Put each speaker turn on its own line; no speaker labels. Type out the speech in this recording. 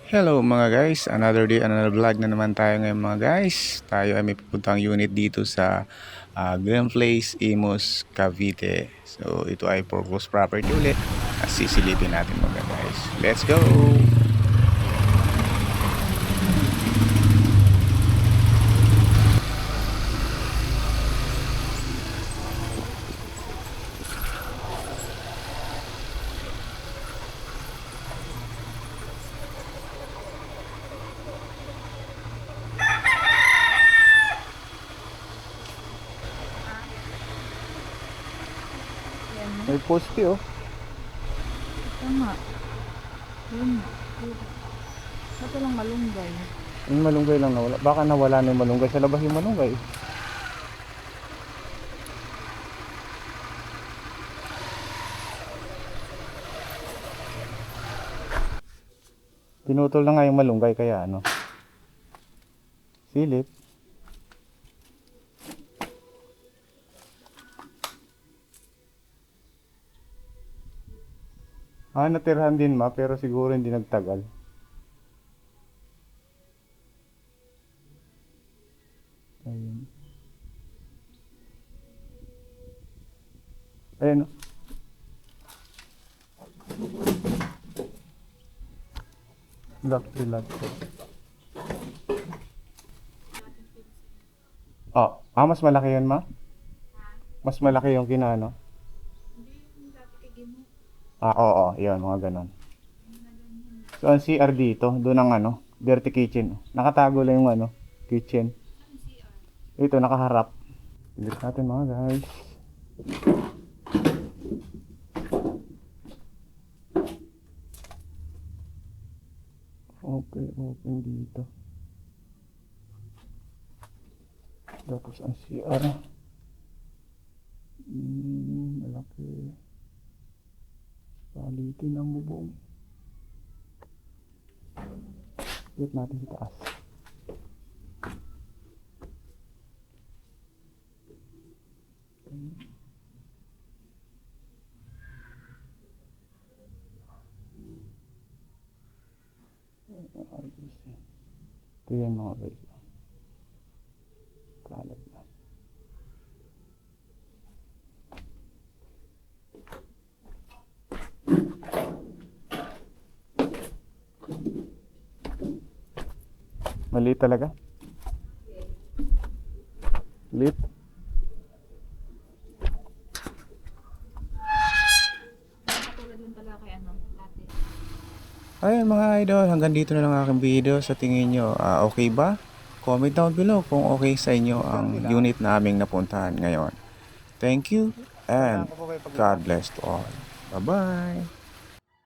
Hello mga guys, another day, another vlog na naman tayo ngayon mga guys. Tayo ay may pupuntang unit dito sa Green Place, Imus, Cavite. So ito ay purpose property ulit. Sisilipin natin mga guys. Let's go! May poste oh.
Tama. Yun. Ba't walang malunggay?
Yung malunggay lang nawala. Baka nawala na yung malunggay. Sa labas yung malunggay. Pinutol na nga yung malunggay kaya ano. Silip. Natirhan din ma, pero siguro hindi nagtagal. Ayun. Ayun. Lock. Mas malaki yun ma? Mas malaki yung kinano? Oo, yun, mga ganon. So, ang CR dito, doon ang ano, dirty kitchen. Nakatago lang yung ano, kitchen. Ito, nakaharap. Pilit natin mga guys. Okay, open dito. Tapos ang CR. Malaki. Palitin ang bubong. Pilit natin sa taas. Ito yan mga guys. Kalat na. Mali talaga. Lit.
Katulad yun talaga kay ano, dati.
Ayun mga idol, hanggang dito na lang aking video. Sa tingin nyo, okay ba? Comment down below kung okay sa inyo ang unit na aming napuntahan ngayon. Thank you and God bless to all. Bye-bye!